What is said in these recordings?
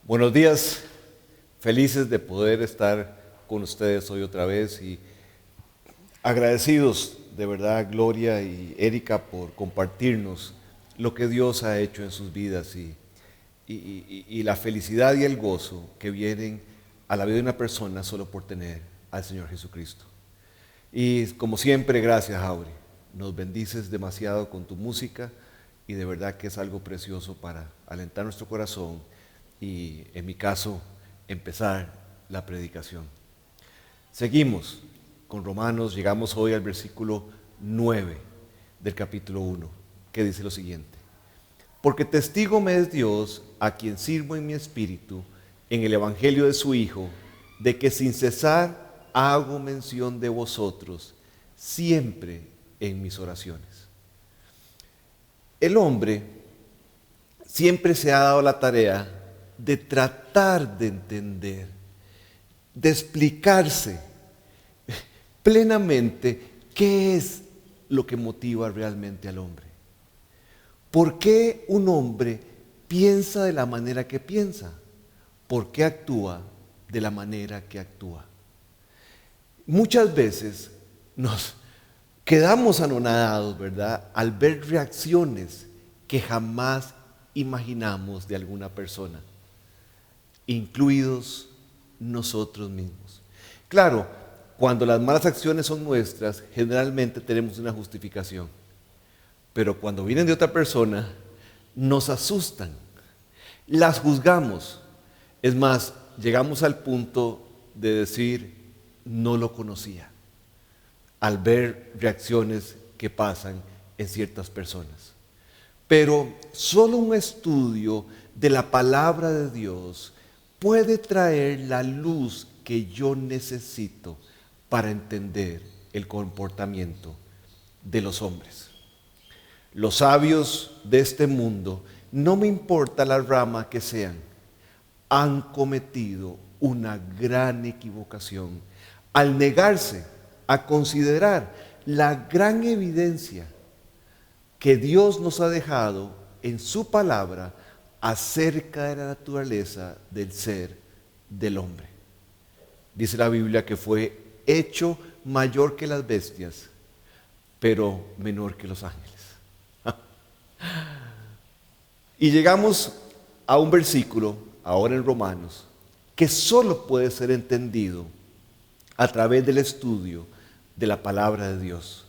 Buenos días, felices de poder estar con ustedes hoy otra vez y agradecidos de verdad, Gloria y Erika, por compartirnos lo que Dios ha hecho en sus vidas y la felicidad y el gozo que vienen a la vida de una persona solo por tener al Señor Jesucristo. Y como siempre, gracias, Aure. Nos bendices demasiado con tu música y de verdad que es algo precioso para alentar nuestro corazón y, en mi caso, empezar la predicación. Seguimos con Romanos, llegamos hoy al versículo 9 del capítulo 1, que dice lo siguiente: porque testigo me es Dios, a quien sirvo en mi espíritu, en el evangelio de su Hijo, de que sin cesar hago mención de vosotros, siempre en mis oraciones. El hombre siempre se ha dado la tarea de tratar de entender, de explicarse plenamente qué es lo que motiva realmente al hombre. ¿Por qué un hombre piensa de la manera que piensa? ¿Por qué actúa de la manera que actúa? Muchas veces nos quedamos anonadados, ¿verdad?, al ver reacciones que jamás imaginamos de alguna persona, incluidos nosotros mismos. Claro, cuando las malas acciones son nuestras, generalmente tenemos una justificación. Pero cuando vienen de otra persona, nos asustan, las juzgamos. Es más, llegamos al punto de decir, no lo conocía, al ver reacciones que pasan en ciertas personas. Pero solo un estudio de la palabra de Dios puede traer la luz que yo necesito para entender el comportamiento de los hombres. Los sabios de este mundo, no me importa la rama que sean, han cometido una gran equivocación al negarse a considerar la gran evidencia que Dios nos ha dejado en su palabra acerca de la naturaleza del ser del hombre. Dice la Biblia que fue hecho mayor que las bestias, pero menor que los ángeles. Y llegamos a un versículo, ahora en Romanos, que solo puede ser entendido a través del estudio de la palabra de Dios,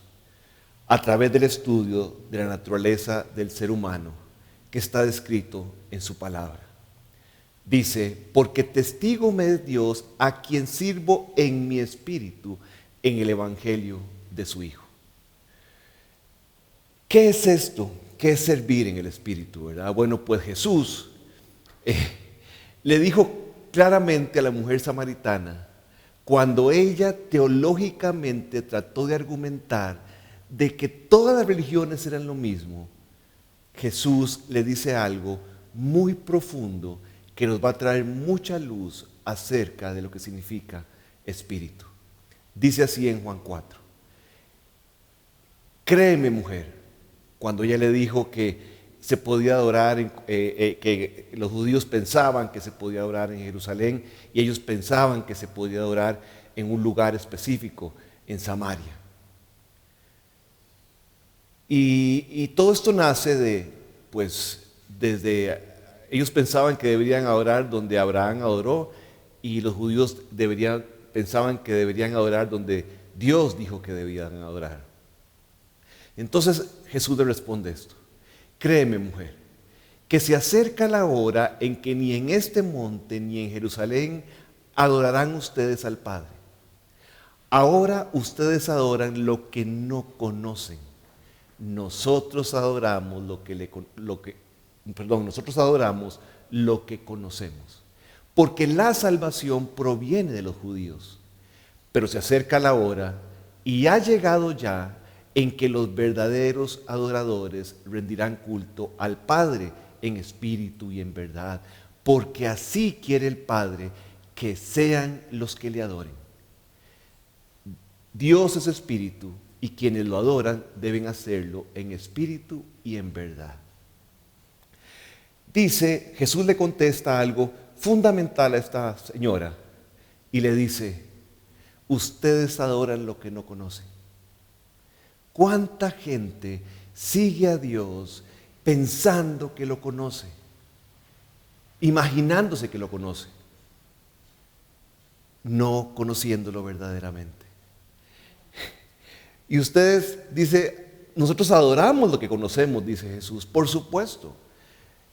a través del estudio de la naturaleza del ser humano que está descrito en su palabra. Dice, porque testigo me es Dios, a quien sirvo en mi espíritu, en el evangelio de su Hijo. ¿Qué es esto? ¿Qué es servir en el espíritu, verdad? Bueno, pues Jesús le dijo claramente a la mujer samaritana, cuando ella teológicamente trató de argumentar de que todas las religiones eran lo mismo, Jesús le dice algo muy profundo que nos va a traer mucha luz acerca de lo que significa espíritu. Dice así en Juan 4. Créeme, mujer, cuando ella le dijo que se podía adorar, que los judíos pensaban que se podía adorar en Jerusalén y ellos pensaban que se podía adorar en un lugar específico, en Samaria. Y todo esto nace desde ellos pensaban que deberían adorar donde Abraham adoró y los judíos pensaban que deberían adorar donde Dios dijo que debían adorar. Entonces Jesús le responde esto: créeme, mujer, que se acerca la hora en que ni en este monte ni en Jerusalén adorarán ustedes al Padre. Ahora ustedes adoran lo que no conocen. Nosotros adoramos nosotros adoramos lo que conocemos, porque la salvación proviene de los judíos. Pero se acerca la hora y ha llegado ya en que los verdaderos adoradores rendirán culto al Padre en espíritu y en verdad, porque así quiere el Padre que sean los que le adoren. Dios es espíritu y quienes lo adoran deben hacerlo en espíritu y en verdad. Jesús le contesta algo fundamental a esta señora y le dice: ustedes adoran lo que no conocen. ¿Cuánta gente sigue a Dios pensando que lo conoce, imaginándose que lo conoce, no conociéndolo verdaderamente? Y ustedes, dice, nosotros adoramos lo que conocemos, dice Jesús. Por supuesto,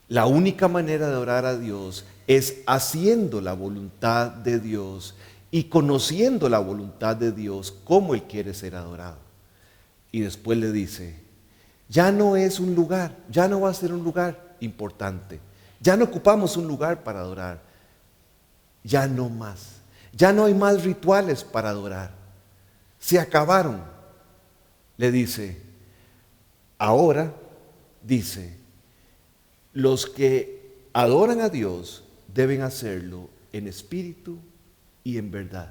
la única manera de adorar a Dios es haciendo la voluntad de Dios y conociendo la voluntad de Dios como Él quiere ser adorado. Y después le dice: ya no es un lugar, ya no va a ser un lugar importante, ya no ocupamos un lugar para adorar, ya no más, ya no hay más rituales para adorar, se acabaron. Le dice: ahora, dice, los que adoran a Dios deben hacerlo en espíritu y en verdad.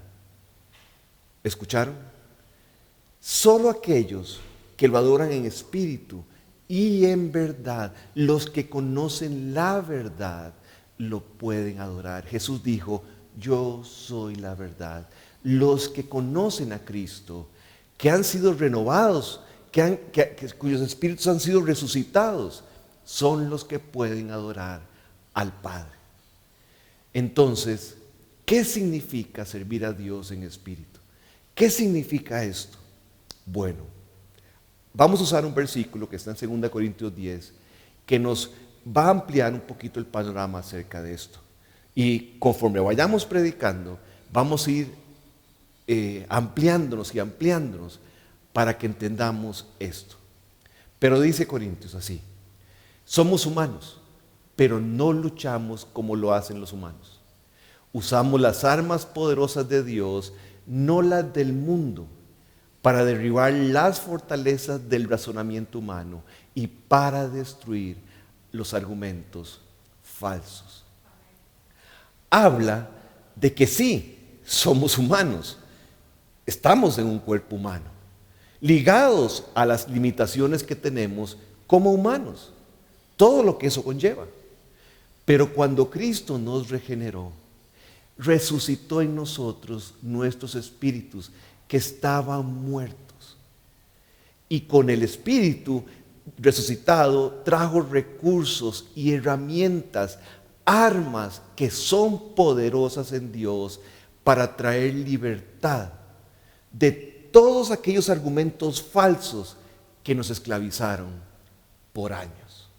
¿Escucharon? Solo aquellos que lo adoran en espíritu y en verdad, los que conocen la verdad, lo pueden adorar. Jesús dijo: yo soy la verdad. Los que conocen a Cristo, que han sido renovados, cuyos espíritus han sido resucitados, son los que pueden adorar al Padre. Entonces, ¿qué significa servir a Dios en espíritu? ¿Qué significa esto? Bueno, vamos a usar un versículo que está en 2 Corintios 10, que nos va a ampliar un poquito el panorama acerca de esto. Y conforme vayamos predicando, vamos a ir ampliándonos y ampliándonos para que entendamos esto. Pero dice Corintios así: somos humanos, pero no luchamos como lo hacen los humanos. Usamos las armas poderosas de Dios, no las del mundo, para derribar las fortalezas del razonamiento humano y para destruir los argumentos falsos. Habla de que sí, somos humanos, estamos en un cuerpo humano, ligados a las limitaciones que tenemos como humanos, todo lo que eso conlleva. Pero cuando Cristo nos regeneró, resucitó en nosotros nuestros espíritus que estaban muertos. Y con el espíritu resucitado trajo recursos y herramientas, armas que son poderosas en Dios para traer libertad de todos aquellos argumentos falsos que nos esclavizaron por años.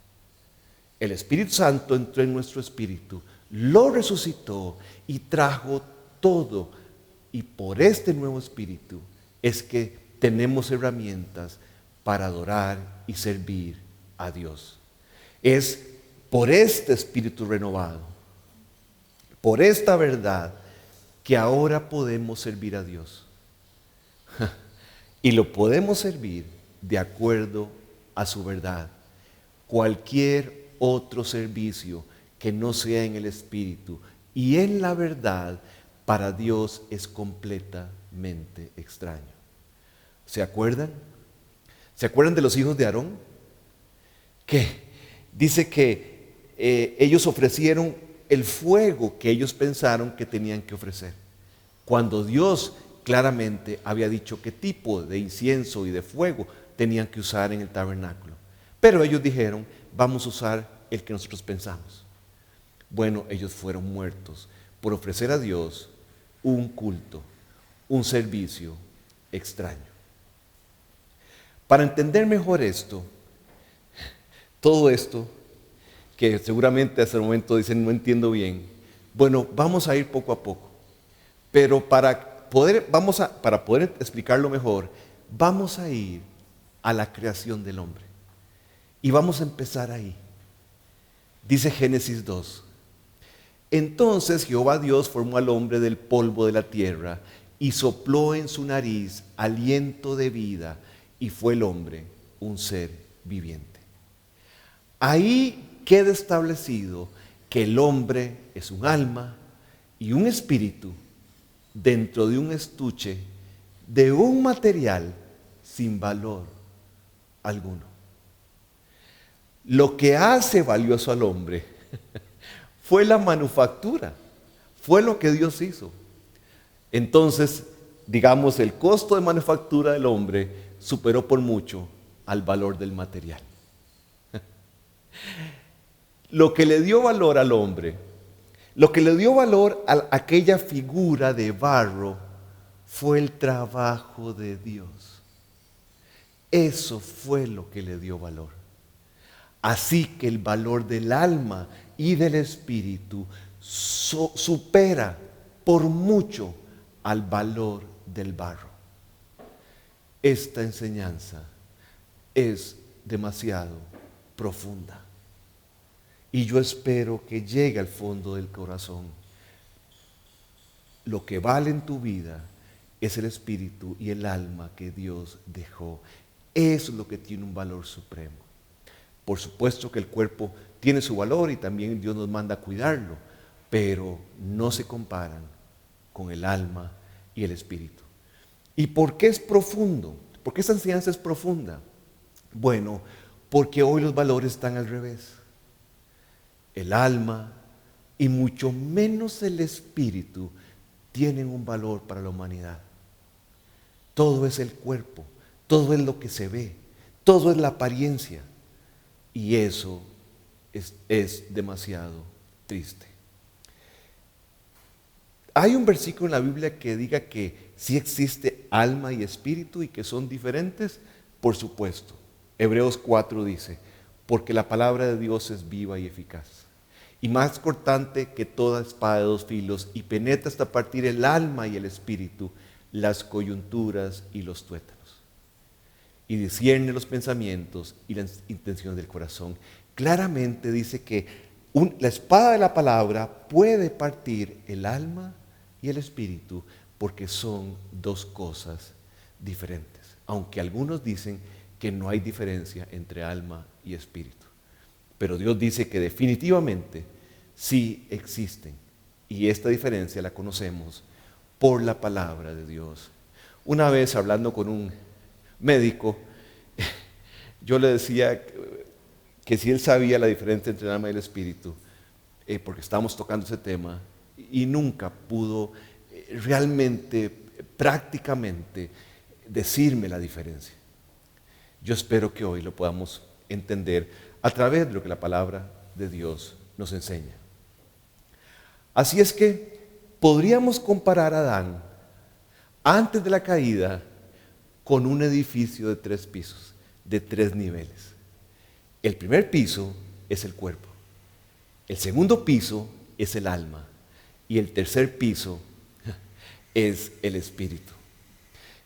El Espíritu Santo entró en nuestro espíritu, lo resucitó y trajo todo. Y por este nuevo espíritu es que tenemos herramientas para adorar y servir a Dios. Es por este espíritu renovado, por esta verdad, que ahora podemos servir a Dios. Y lo podemos servir de acuerdo a su verdad. Cualquier otro servicio que no sea en el espíritu y en la verdad, para Dios es completamente extraño. ¿Se acuerdan? ¿Se acuerdan de los hijos de Aarón? Que dice que ellos ofrecieron el fuego que ellos pensaron que tenían que ofrecer, cuando Dios claramente había dicho qué tipo de incienso y de fuego tenían que usar en el tabernáculo. Pero ellos dijeron: vamos a usar el que nosotros pensamos. Bueno, ellos fueron muertos por ofrecer a Dios un culto, un servicio extraño. Para entender mejor esto, todo esto, que seguramente hasta el momento dicen no entiendo bien, bueno, vamos a ir poco a poco. Pero para poder explicarlo mejor, vamos a ir a la creación del hombre. Y vamos a empezar ahí. Dice Génesis 2. Entonces Jehová Dios formó al hombre del polvo de la tierra y sopló en su nariz aliento de vida, y fue el hombre un ser viviente. Ahí queda establecido que el hombre es un alma y un espíritu dentro de un estuche de un material sin valor alguno. Lo que hace valioso al hombre fue la manufactura, fue lo que Dios hizo. Entonces, digamos, el costo de manufactura del hombre superó por mucho al valor del material. Lo que le dio valor al hombre, lo que le dio valor a aquella figura de barro, fue el trabajo de Dios. Eso fue lo que le dio valor. Así que el valor del alma y del espíritu supera por mucho al valor del barro. Esta enseñanza es demasiado profunda. Y yo espero que llegue al fondo del corazón. Lo que vale en tu vida es el espíritu y el alma que Dios dejó. Eso es lo que tiene un valor supremo. Por supuesto que el cuerpo tiene su valor y también Dios nos manda a cuidarlo, pero no se comparan con el alma y el espíritu. ¿Y por qué es profundo? ¿Por qué esta enseñanza es profunda? Bueno, porque hoy los valores están al revés. El alma y mucho menos el espíritu tienen un valor para la humanidad. Todo es el cuerpo, todo es lo que se ve, todo es la apariencia. Y eso es demasiado triste. Hay un versículo en la Biblia que diga que sí existe alma y espíritu y que son diferentes, por supuesto. Hebreos 4 dice, porque la palabra de Dios es viva y eficaz, y más cortante que toda espada de dos filos, y penetra hasta partir el alma y el espíritu, las coyunturas y los tuétanos, y discierne los pensamientos y las intenciones del corazón. Claramente dice que la espada de la palabra puede partir el alma y el espíritu, porque son dos cosas diferentes. Aunque algunos dicen que no hay diferencia entre alma y espíritu. Pero Dios dice que definitivamente sí existen. Y esta diferencia la conocemos por la palabra de Dios. Una vez hablando con un médico, yo le decía que si él sabía la diferencia entre el alma y el espíritu, porque estábamos tocando ese tema, y nunca pudo realmente, prácticamente, decirme la diferencia. Yo espero que hoy lo podamos entender a través de lo que la palabra de Dios nos enseña. Así es que podríamos comparar a Adán antes de la caída con un edificio de 3 pisos, de 3 niveles. El primer piso es el cuerpo, el segundo piso es el alma y el tercer piso es el espíritu.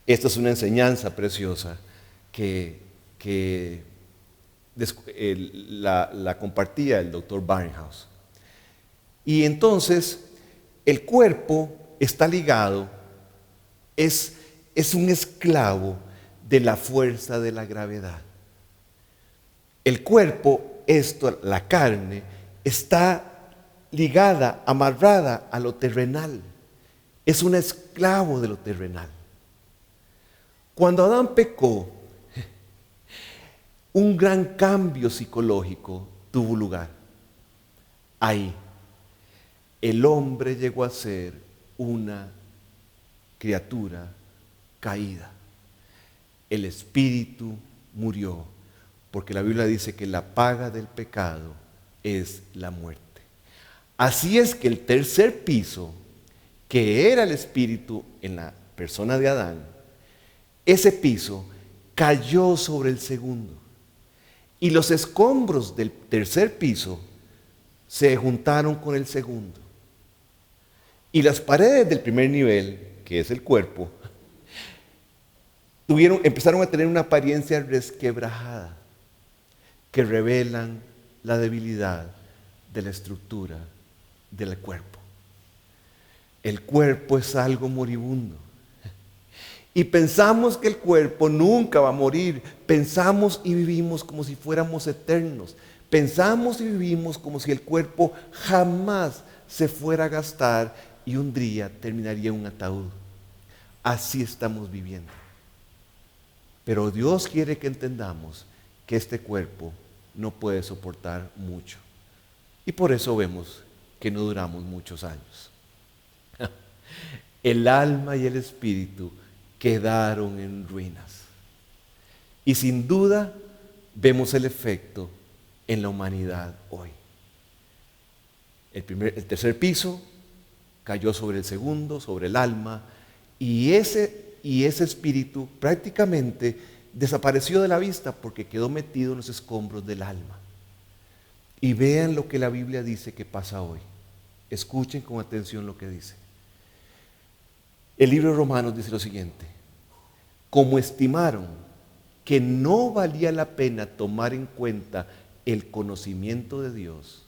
Esta es una enseñanza preciosa que la compartía el doctor Barnhouse. Y entonces el cuerpo está ligado, es un esclavo de la fuerza de la gravedad. El cuerpo, la carne, está ligada, amarrada a lo terrenal. Es un esclavo de lo terrenal. Cuando Adán pecó, un gran cambio psicológico tuvo lugar. Ahí, el hombre llegó a ser una criatura caída. El espíritu murió, porque la Biblia dice que la paga del pecado es la muerte. Así es que el tercer piso, que era el espíritu en la persona de Adán, ese piso cayó sobre el segundo. Y los escombros del tercer piso se juntaron con el segundo. Y las paredes del primer nivel, que es el cuerpo, empezaron a tener una apariencia resquebrajada, que revelan la debilidad de la estructura del cuerpo. El cuerpo es algo moribundo. Y pensamos que el cuerpo nunca va a morir. Pensamos y vivimos como si fuéramos eternos. Pensamos y vivimos como si el cuerpo jamás se fuera a gastar y un día terminaría en un ataúd. Así estamos viviendo. Pero Dios quiere que entendamos que este cuerpo no puede soportar mucho. Y por eso vemos que no duramos muchos años. El alma y el espíritu quedaron en ruinas. Y sin duda vemos el efecto en la humanidad hoy. El tercer piso cayó sobre el segundo, sobre el alma, y ese espíritu prácticamente desapareció de la vista porque quedó metido en los escombros del alma. Y vean lo que la Biblia dice que pasa hoy. Escuchen con atención lo que dice. El libro de Romanos dice lo siguiente: como estimaron que no valía la pena tomar en cuenta el conocimiento de Dios,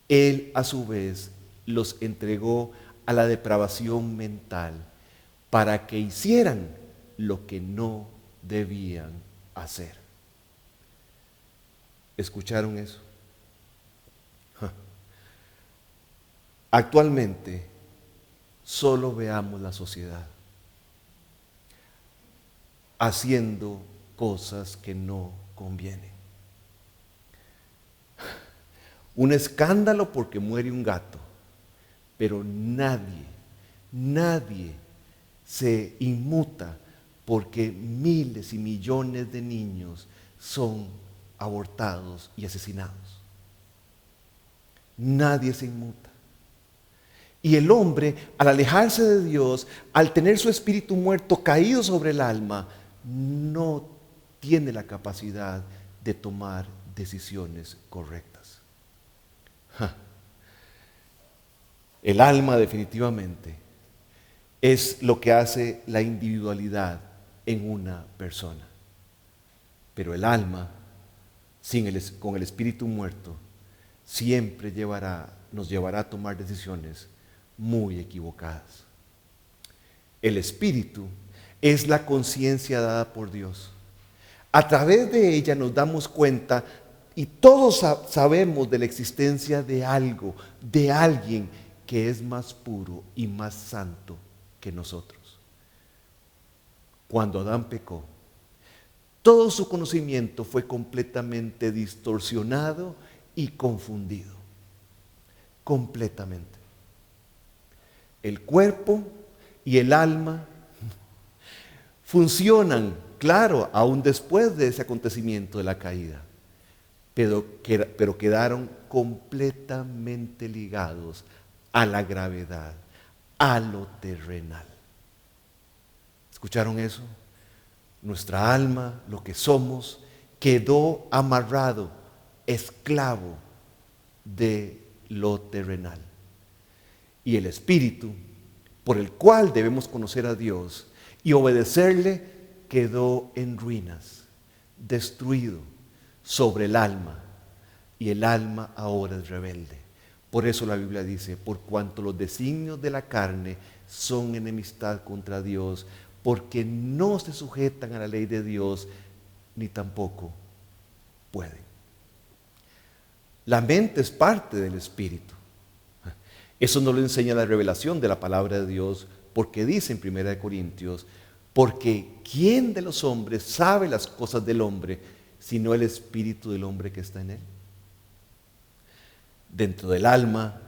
Él a su vez los entregó a la depravación mental para que hicieran lo que no debían hacer. ¿Escucharon eso? Actualmente, solo veamos la sociedad haciendo cosas que no convienen. Un escándalo porque muere un gato, pero nadie se inmuta porque miles y millones de niños son abortados y asesinados. Nadie se inmuta. Y el hombre, al alejarse de Dios, al tener su espíritu muerto caído sobre el alma, no tiene la capacidad de tomar decisiones correctas. El alma definitivamente es lo que hace la individualidad en una persona. Pero el alma, con el espíritu muerto, siempre nos llevará a tomar decisiones muy equivocadas. El espíritu es la conciencia dada por Dios. A través de ella nos damos cuenta y todos sabemos de la existencia de algo, de alguien que es más puro y más santo que nosotros. Cuando Adán pecó, todo su conocimiento fue completamente distorsionado y confundido. Completamente. El cuerpo y el alma funcionan, claro, aún después de ese acontecimiento de la caída, pero quedaron completamente ligados a la gravedad, a lo terrenal. ¿Escucharon eso? Nuestra alma, lo que somos, quedó amarrado, esclavo de lo terrenal. Y el espíritu, por el cual debemos conocer a Dios y obedecerle, quedó en ruinas, destruido sobre el alma. Y el alma ahora es rebelde. Por eso la Biblia dice: por cuanto los designios de la carne son enemistad contra Dios, porque no se sujetan a la ley de Dios, ni tampoco pueden. La mente es parte del espíritu. Eso nos lo enseña la revelación de la palabra de Dios, porque dice en 1 Corintios: porque ¿quién de los hombres sabe las cosas del hombre, sino el espíritu del hombre que está en él? Dentro del alma,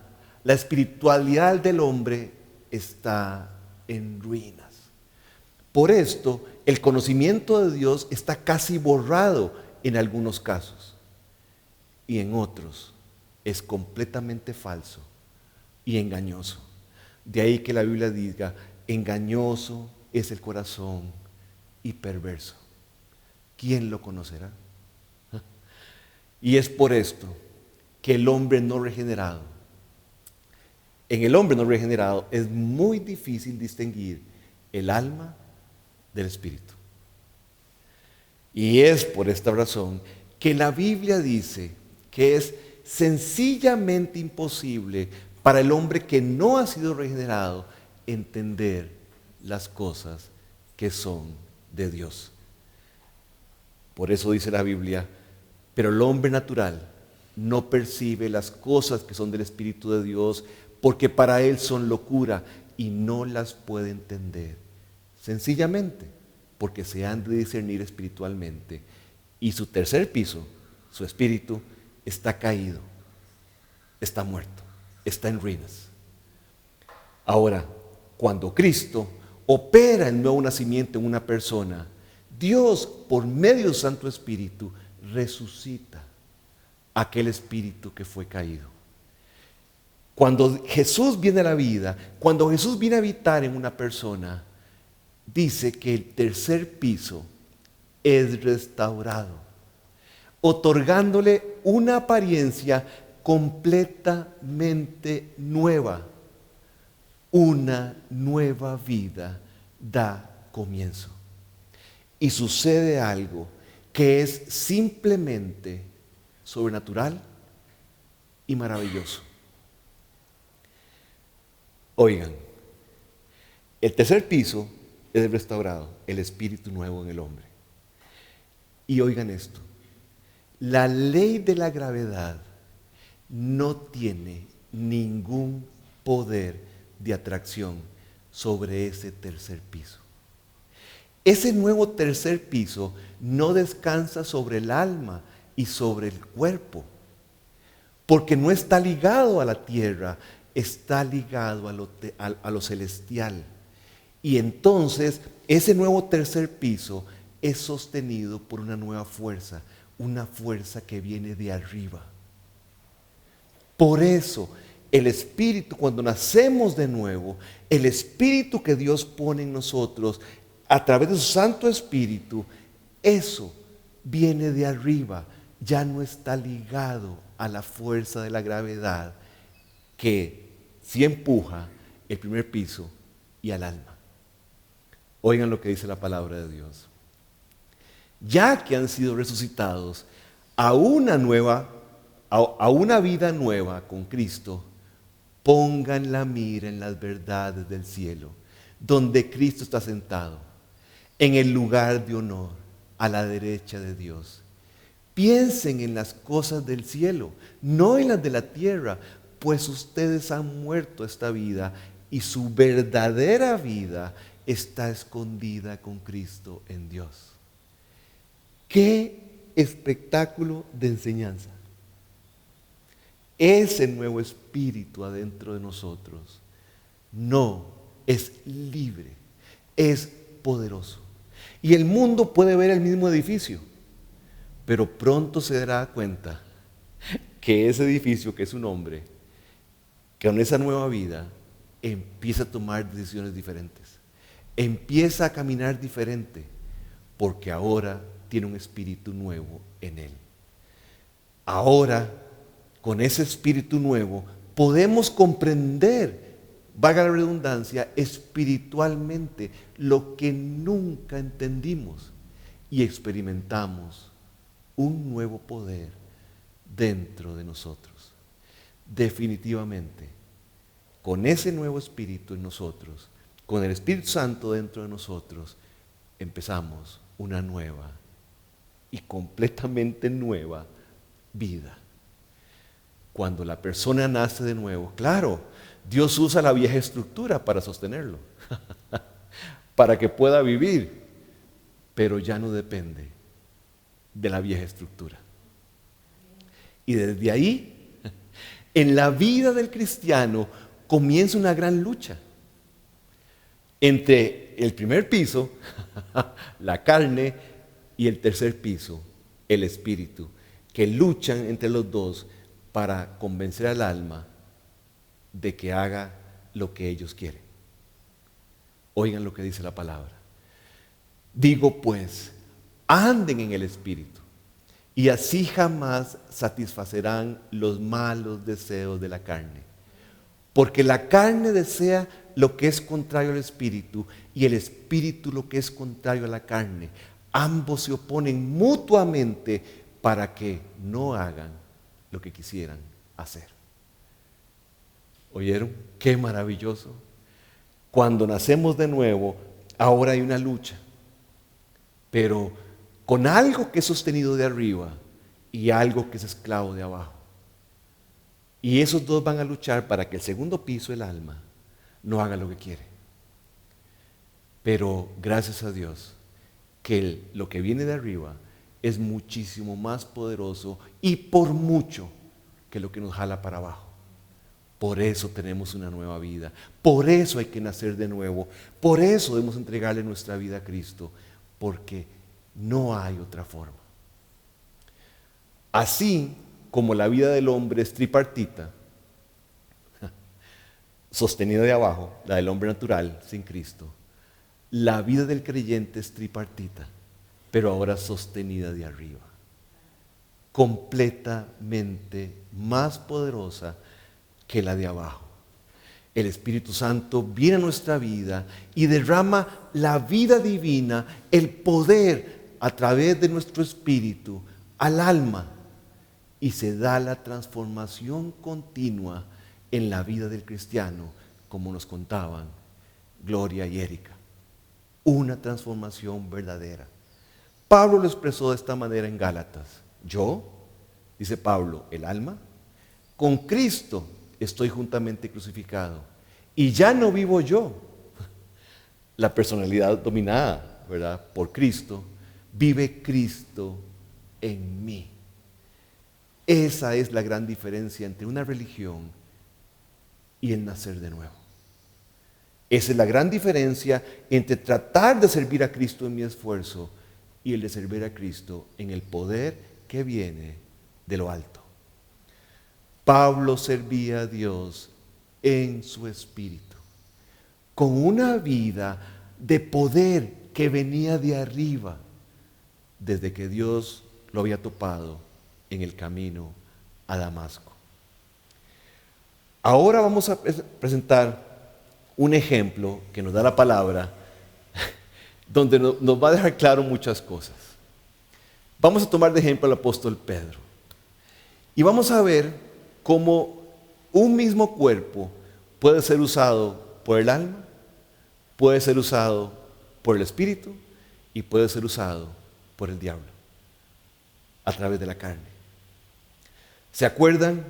la espiritualidad del hombre está en ruinas. Por esto, el conocimiento de Dios está casi borrado en algunos casos, y en otros es completamente falso y engañoso. De ahí que la Biblia diga: engañoso es el corazón y perverso. ¿Quién lo conocerá? Y es por esto que el hombre no regenerado, en el hombre no regenerado es muy difícil distinguir el alma del espíritu. Y es por esta razón que la Biblia dice que es sencillamente imposible para el hombre que no ha sido regenerado entender las cosas que son de Dios. Por eso dice la Biblia: pero el hombre natural no percibe las cosas que son del Espíritu de Dios, porque para él son locura y no las puede entender, sencillamente porque se han de discernir espiritualmente. Y su tercer piso, su espíritu, está caído, está muerto. está en ruinas. Ahora, cuando Cristo opera el nuevo nacimiento en una persona, Dios, por medio del Santo Espíritu, resucita aquel espíritu que fue caído. Cuando Jesús viene a la vida, cuando Jesús viene a habitar en una persona, dice que el tercer piso es restaurado, otorgándole una apariencia completamente nueva. Una nueva vida da comienzo. Y sucede algo que es simplemente sobrenatural y maravilloso. Oigan, el tercer piso es restaurado, el espíritu nuevo en el hombre. Y oigan esto, la ley de la gravedad no tiene ningún poder de atracción sobre ese tercer piso. Ese nuevo tercer piso no descansa sobre el alma y sobre el cuerpo, porque no está ligado a la tierra, está ligado a lo celestial. Y entonces ese nuevo tercer piso es sostenido por una nueva fuerza, una fuerza que viene de arriba. Por eso el Espíritu, cuando nacemos de nuevo, el Espíritu que Dios pone en nosotros a través de su Santo Espíritu, eso viene de arriba, ya no está ligado a la fuerza de la gravedad que sí empuja el primer piso y al alma. Oigan lo que dice la palabra de Dios. Ya que han sido resucitados a una vida nueva con Cristo, pongan la mira en las verdades del cielo, donde Cristo está sentado, en el lugar de honor, a la derecha de Dios. Piensen en las cosas del cielo, no en las de la tierra, pues ustedes han muerto esta vida y su verdadera vida está escondida con Cristo en Dios. ¡Qué espectáculo de enseñanza! Ese nuevo espíritu adentro de nosotros no es libre, es poderoso. Y el mundo puede ver el mismo edificio, pero pronto se dará cuenta que ese edificio, que es un hombre, que con esa nueva vida empieza a tomar decisiones diferentes, empieza a caminar diferente, porque ahora tiene un espíritu nuevo en él. Ahora, con ese espíritu nuevo, podemos comprender, valga la redundancia, espiritualmente lo que nunca entendimos y experimentamos un nuevo poder dentro de nosotros. Definitivamente, con ese nuevo espíritu en nosotros, con el Espíritu Santo dentro de nosotros, empezamos una nueva y completamente nueva vida. Cuando la persona nace de nuevo, claro, Dios usa la vieja estructura para sostenerlo, para que pueda vivir, pero ya no depende de la vieja estructura. Y desde ahí, en la vida del cristiano, comienza una gran lucha entre el primer piso, la carne, y el tercer piso, el espíritu, que luchan entre los dos para convencer al alma de que haga lo que ellos quieren. Oigan lo que dice la palabra. Digo pues, anden en el espíritu, y así jamás satisfacerán los malos deseos de la carne. Porque la carne desea lo que es contrario al espíritu, y el espíritu lo que es contrario a la carne. Ambos se oponen mutuamente para que no hagan lo que quisieran hacer. ¿Oyeron? Qué maravilloso. Cuando nacemos de nuevo, ahora hay una lucha, pero con algo que es sostenido de arriba y algo que es esclavo de abajo. Y esos dos van a luchar para que el segundo piso, el alma, no haga lo que quiere. Pero gracias a Dios, que lo que viene de arriba es muchísimo más poderoso y por mucho que lo que nos jala para abajo. Por eso tenemos una nueva vida. Por eso hay que nacer de nuevo. Por eso debemos entregarle nuestra vida a Cristo. Porque no hay otra forma. Así como la vida del hombre es tripartita, sostenida de abajo, la del hombre natural, sin Cristo, la vida del creyente es tripartita, pero ahora sostenida de arriba. Completamente más poderosa que la de abajo. El Espíritu Santo viene a nuestra vida y derrama la vida divina, el poder a través de nuestro espíritu al alma, y se da la transformación continua en la vida del cristiano, como nos contaban Gloria y Erika. Una transformación verdadera. Pablo lo expresó de esta manera en Gálatas. Yo, dice Pablo, el alma, con Cristo estoy juntamente crucificado. Y ya no vivo yo. La personalidad dominada, ¿verdad?, por Cristo, vive Cristo en mí. Esa es la gran diferencia entre una religión y el nacer de nuevo. Esa es la gran diferencia entre tratar de servir a Cristo en mi esfuerzo y el de servir a Cristo en el poder que viene de lo alto. Pablo servía a Dios en su espíritu, con una vida de poder que venía de arriba, desde que Dios lo había topado en el camino a Damasco. Ahora vamos a presentar un ejemplo que nos da la palabra, donde nos va a dejar claro muchas cosas. Vamos a tomar de ejemplo al apóstol Pedro. Y vamos a ver cómo un mismo cuerpo puede ser usado por el alma, puede ser usado por el espíritu y puede ser usado por el diablo a través de la carne. ¿Se acuerdan?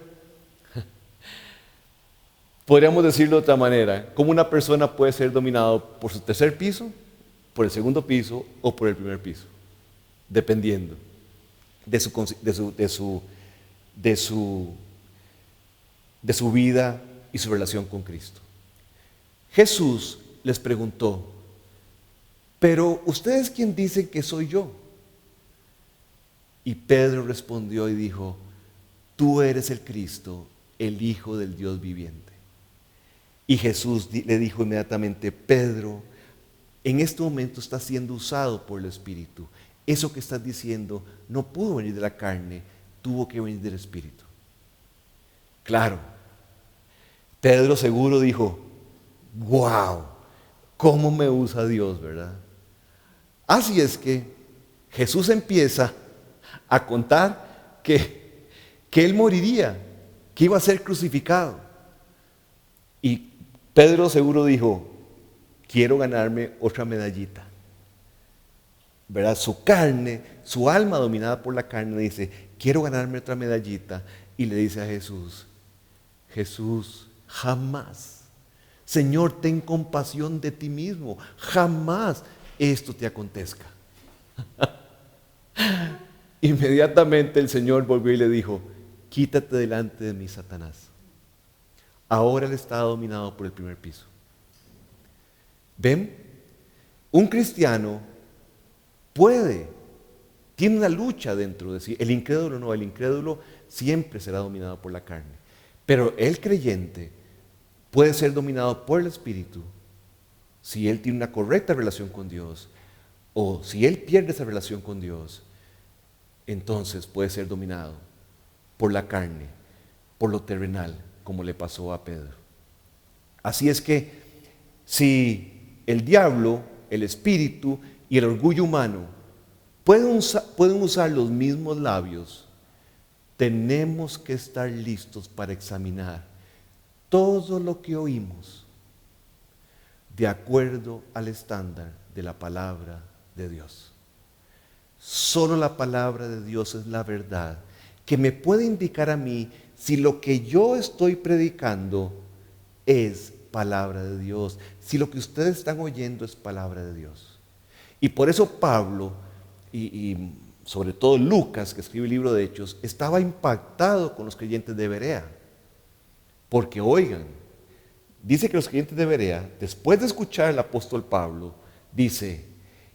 Podríamos decirlo de otra manera, cómo una persona puede ser dominado por su tercer piso, por el segundo piso o por el primer piso, dependiendo de su vida y su relación con Cristo. Jesús les preguntó, ¿pero ustedes quién dicen que soy yo? Y Pedro respondió y dijo, tú eres el Cristo, el Hijo del Dios viviente. Y Jesús le dijo inmediatamente, Pedro, en este momento estás siendo usado por el Espíritu. Eso que estás diciendo no pudo venir de la carne, tuvo que venir del Espíritu. Claro, Pedro seguro dijo, wow, ¿cómo me usa Dios, verdad? Así es que Jesús empieza a contar que Él moriría, que iba a ser crucificado. Y Pedro seguro dijo, quiero ganarme otra medallita. ¿Verdad? Su carne, su alma dominada por la carne dice, quiero ganarme otra medallita. Y le dice a Jesús, Jesús, jamás, Señor, ten compasión de ti mismo, jamás esto te acontezca. Inmediatamente el Señor volvió y le dijo, quítate delante de mí, Satanás. Ahora él está dominado por el primer piso. ¿Ven? Un cristiano tiene una lucha dentro de sí. El incrédulo no, el incrédulo siempre será dominado por la carne. Pero el creyente puede ser dominado por el Espíritu si él tiene una correcta relación con Dios, o si él pierde esa relación con Dios, entonces puede ser dominado por la carne, por lo terrenal, como le pasó a Pedro. Así es que si el diablo, el espíritu y el orgullo humano pueden usar los mismos labios, tenemos que estar listos para examinar todo lo que oímos de acuerdo al estándar de la palabra de Dios. Solo la palabra de Dios es la verdad que me puede indicar a mí si lo que yo estoy predicando es palabra de Dios, si lo que ustedes están oyendo es palabra de Dios. Y por eso Pablo y sobre todo Lucas, que escribe el libro de Hechos, estaba impactado con los creyentes de Berea. Porque oigan, dice que los creyentes de Berea, después de escuchar al apóstol Pablo, dice,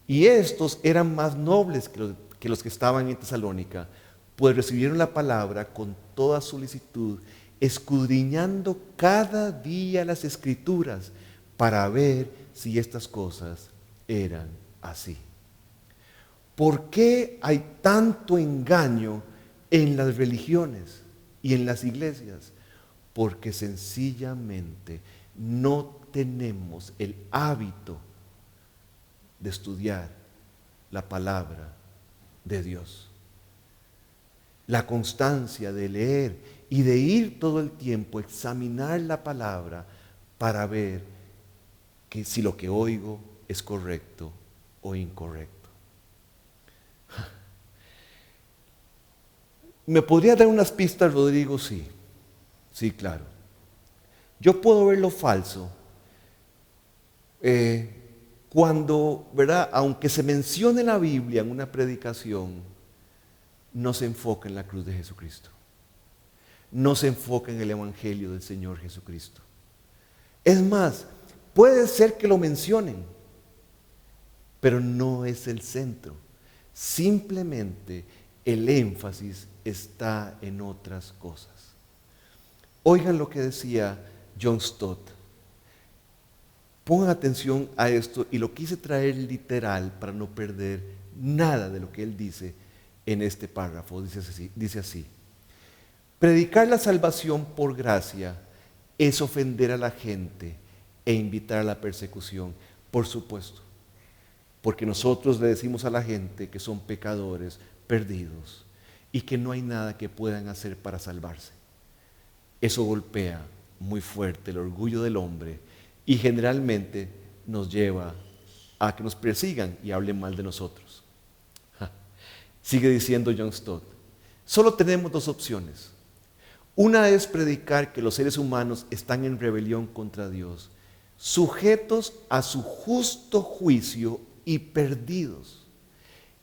y estos eran más nobles que los que estaban en Tesalónica, pues recibieron la palabra con toda solicitud, escudriñando cada día las Escrituras para ver si estas cosas eran así. ¿Por qué hay tanto engaño en las religiones y en las iglesias? Porque sencillamente no tenemos el hábito de estudiar la palabra de Dios. La constancia de leer y de ir todo el tiempo a examinar la palabra para ver que si lo que oigo es correcto o incorrecto. ¿Me podría dar unas pistas, Rodrigo? Sí, sí, claro. Yo puedo ver lo falso cuando, ¿verdad? Aunque se mencione la Biblia en una predicación, no se enfoca en la cruz de Jesucristo. No se enfoca en el Evangelio del Señor Jesucristo. Es más, puede ser que lo mencionen, pero no es el centro. Simplemente el énfasis está en otras cosas. Oigan lo que decía John Stott. Pongan atención a esto y lo quise traer literal para no perder nada de lo que él dice en este párrafo. Dice así. Predicar la salvación por gracia es ofender a la gente e invitar a la persecución, por supuesto. Porque nosotros le decimos a la gente que son pecadores perdidos y que no hay nada que puedan hacer para salvarse. Eso golpea muy fuerte el orgullo del hombre y generalmente nos lleva a que nos persigan y hablen mal de nosotros. Sigue diciendo John Stott, solo tenemos dos opciones. Una es predicar que los seres humanos están en rebelión contra Dios, sujetos a su justo juicio y perdidos,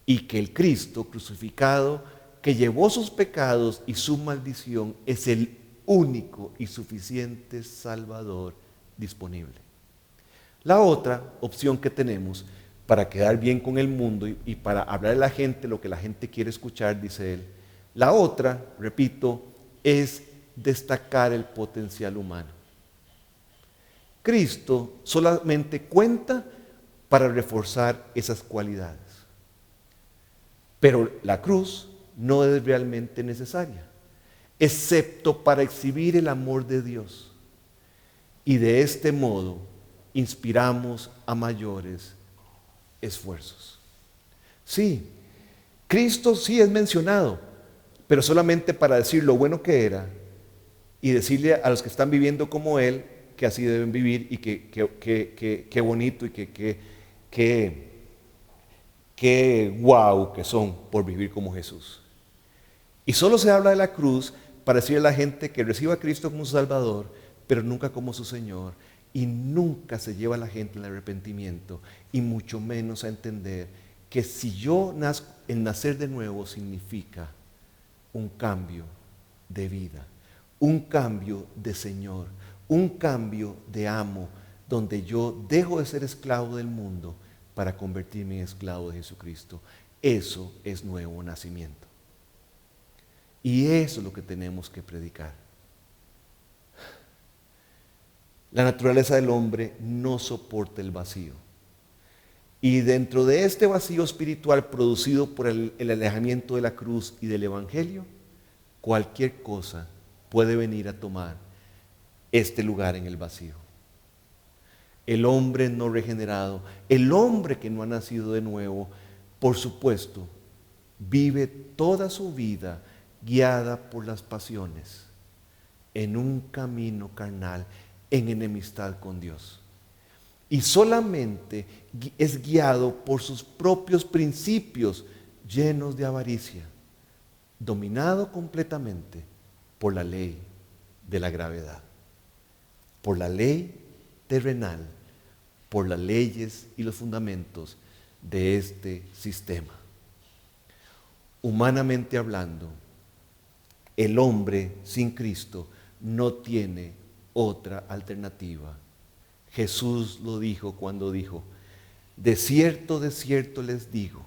y que el Cristo crucificado, que llevó sus pecados y su maldición, es el único y suficiente Salvador disponible. La otra opción que tenemos para quedar bien con el mundo y para hablar a la gente lo que la gente quiere escuchar, dice él, la otra, repito, es destacar el potencial humano. Cristo solamente cuenta para reforzar esas cualidades. Pero la cruz no es realmente necesaria, excepto para exhibir el amor de Dios. Y de este modo inspiramos a mayores esfuerzos. Sí, Cristo sí es mencionado, pero solamente para decir lo bueno que era y decirle a los que están viviendo como Él que así deben vivir y que bonito y que guau que son por vivir como Jesús. Y solo se habla de la cruz para decirle a la gente que reciba a Cristo como su Salvador, pero nunca como su Señor. Y nunca se lleva a la gente al arrepentimiento y mucho menos a entender que si yo nazco, el nacer de nuevo significa un cambio de vida, un cambio de Señor, un cambio de amo, donde yo dejo de ser esclavo del mundo para convertirme en esclavo de Jesucristo. Eso es nuevo nacimiento. Y eso es lo que tenemos que predicar. La naturaleza del hombre no soporta el vacío. Y dentro de este vacío espiritual producido por el alejamiento de la cruz y del Evangelio, cualquier cosa puede venir a tomar este lugar en el vacío. El hombre no regenerado, el hombre que no ha nacido de nuevo, por supuesto, vive toda su vida guiada por las pasiones, en un camino carnal, en enemistad con Dios. Y solamente es guiado por sus propios principios llenos de avaricia, dominado completamente por la ley de la gravedad, por la ley terrenal, por las leyes y los fundamentos de este sistema. Humanamente hablando, el hombre sin Cristo no tiene otra alternativa. Jesús lo dijo cuando dijo, de cierto les digo,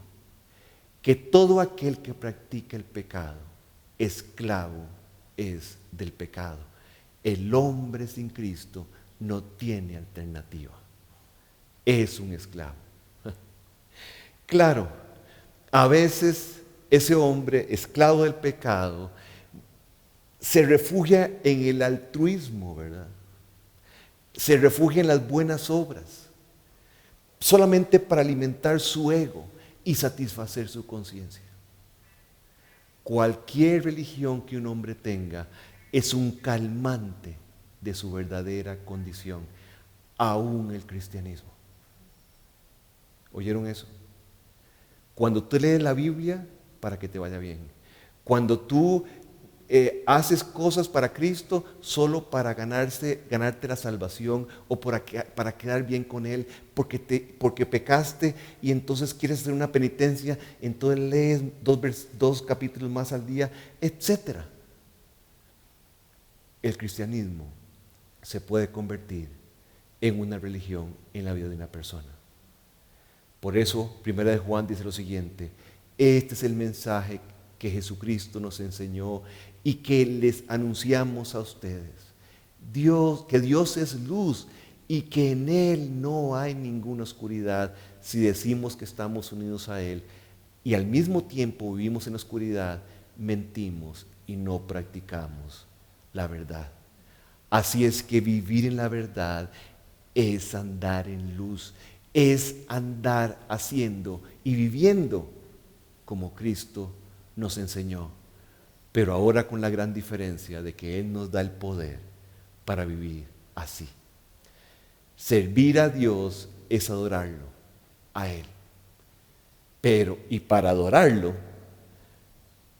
que todo aquel que practica el pecado, esclavo es del pecado. El hombre sin Cristo no tiene alternativa. Es un esclavo. Claro, a veces ese hombre, esclavo del pecado, se refugia en el altruismo, ¿verdad? Se refugia en las buenas obras, solamente para alimentar su ego y satisfacer su conciencia. Cualquier religión que un hombre tenga es un calmante de su verdadera condición, aún el cristianismo. ¿Oyeron eso? Cuando tú lees la Biblia, para que te vaya bien. Cuando tú haces cosas para Cristo solo para ganarte la salvación o para quedar bien con Él, porque pecaste y entonces quieres hacer una penitencia, entonces lees dos capítulos más al día, etc. El cristianismo se puede convertir en una religión en la vida de una persona. Por eso, 1 de Juan dice lo siguiente: este es el mensaje que Jesucristo nos enseñó y que les anunciamos a ustedes. Que Dios es luz y que en Él no hay ninguna oscuridad. Si decimos que estamos unidos a Él y al mismo tiempo vivimos en la oscuridad, mentimos y no practicamos la verdad. Así es que vivir en la verdad es andar en luz, es andar haciendo y viviendo como Cristo nos enseñó, pero ahora con la gran diferencia de que Él nos da el poder para vivir así. Servir a Dios es adorarlo a Él, y para adorarlo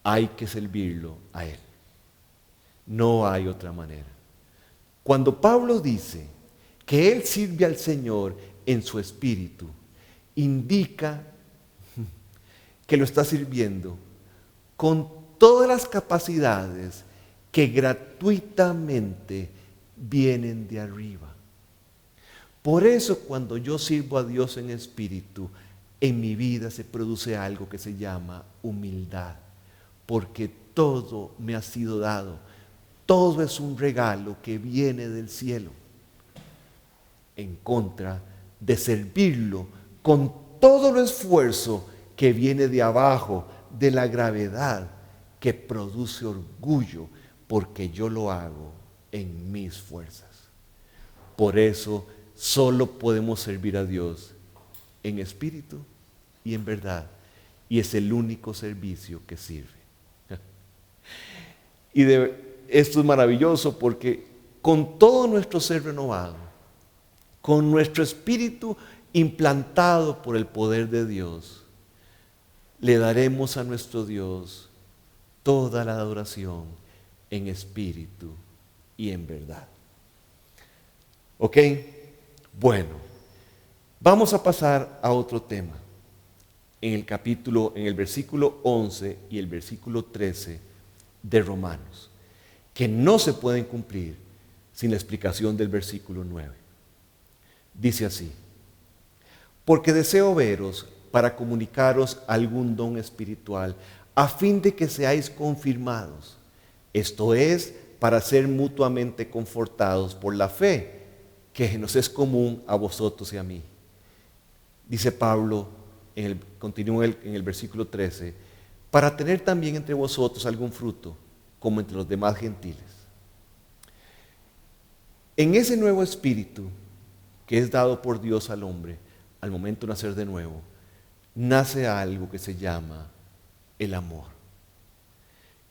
hay que servirlo a Él. No hay otra manera. Cuando Pablo dice que Él sirve al Señor en su espíritu, indica que lo está sirviendo con todas las capacidades que gratuitamente vienen de arriba. Por eso cuando yo sirvo a Dios en espíritu, en mi vida se produce algo que se llama humildad, porque todo me ha sido dado, todo es un regalo que viene del cielo, en contra de servirlo con todo el esfuerzo que viene de abajo, de la gravedad que produce orgullo, porque yo lo hago en mis fuerzas. Por eso solo podemos servir a Dios en espíritu y en verdad, y es el único servicio que sirve. Esto es maravilloso porque con todo nuestro ser renovado, con nuestro espíritu implantado por el poder de Dios, le daremos a nuestro Dios toda la adoración en espíritu y en verdad. ¿Ok? Bueno, vamos a pasar a otro tema. En el versículo 11 y el versículo 13 de Romanos, que no se pueden cumplir sin la explicación del versículo 9. Dice así: porque deseo veros para comunicaros algún don espiritual, a fin de que seáis confirmados, esto es, para ser mutuamente confortados por la fe que nos es común a vosotros y a mí. Dice Pablo, continúa en el versículo 13, para tener también entre vosotros algún fruto, como entre los demás gentiles. En ese nuevo espíritu que es dado por Dios al hombre, al momento de nacer de nuevo, nace algo que se llama el amor.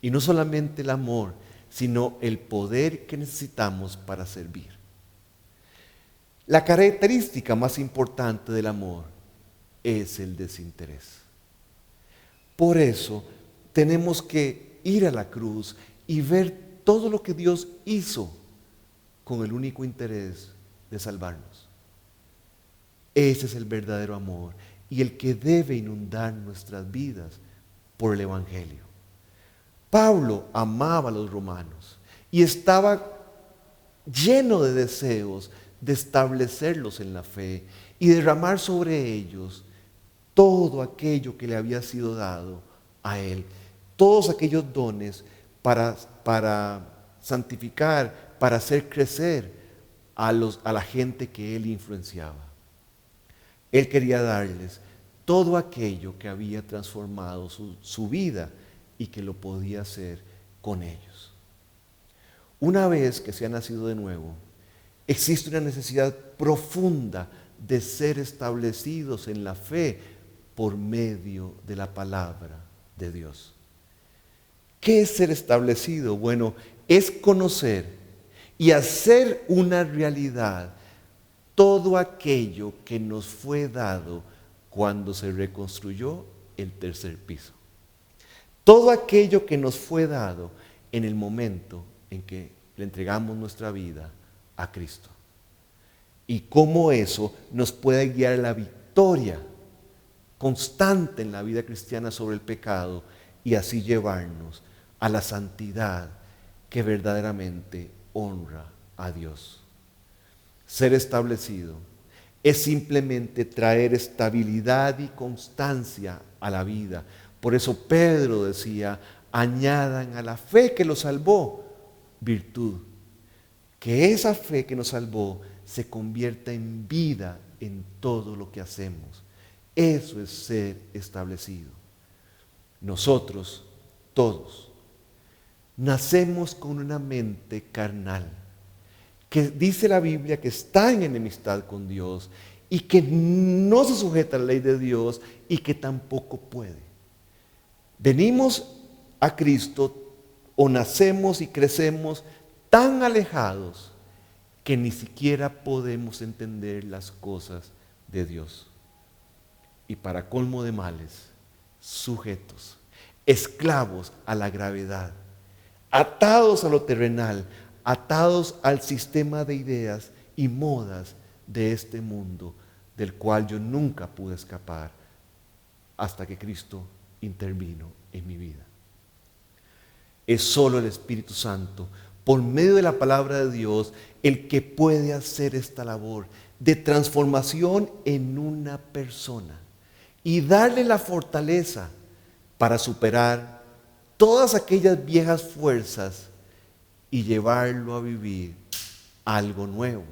Y no solamente el amor, sino el poder que necesitamos para servir. La característica más importante del amor es el desinterés. Por eso tenemos que ir a la cruz y ver todo lo que Dios hizo con el único interés de salvarnos. Ese es el verdadero amor y el que debe inundar nuestras vidas por el Evangelio. Pablo amaba a los romanos y estaba lleno de deseos de establecerlos en la fe y derramar sobre ellos todo aquello que le había sido dado a él, todos aquellos dones para santificar, para hacer crecer a la gente que él influenciaba. Él quería darles todo aquello que había transformado su vida y que lo podía hacer con ellos. Una vez que se ha nacido de nuevo, existe una necesidad profunda de ser establecidos en la fe por medio de la palabra de Dios. ¿Qué es ser establecido? Bueno, es conocer y hacer una realidad todo aquello que nos fue dado cuando se reconstruyó el tercer piso. Todo aquello que nos fue dado en el momento en que le entregamos nuestra vida a Cristo. Y cómo eso nos puede guiar a la victoria constante en la vida cristiana sobre el pecado y así llevarnos a la santidad que verdaderamente honra a Dios. Ser establecido es simplemente traer estabilidad y constancia a la vida. Por eso Pedro decía, añadan a la fe que los salvó virtud. Que esa fe que nos salvó se convierta en vida en todo lo que hacemos. Eso es ser establecido. Nosotros, todos, nacemos con una mente carnal, que dice la Biblia que está en enemistad con Dios y que no se sujeta a la ley de Dios y que tampoco puede. Venimos a Cristo o nacemos y crecemos tan alejados que ni siquiera podemos entender las cosas de Dios. Y para colmo de males, sujetos, esclavos a la gravedad, atados a lo terrenal, atados al sistema de ideas y modas de este mundo, del cual yo nunca pude escapar hasta que Cristo intervino en mi vida. Es solo el Espíritu Santo, por medio de la palabra de Dios, el que puede hacer esta labor de transformación en una persona y darle la fortaleza para superar todas aquellas viejas fuerzas y llevarlo a vivir algo nuevo.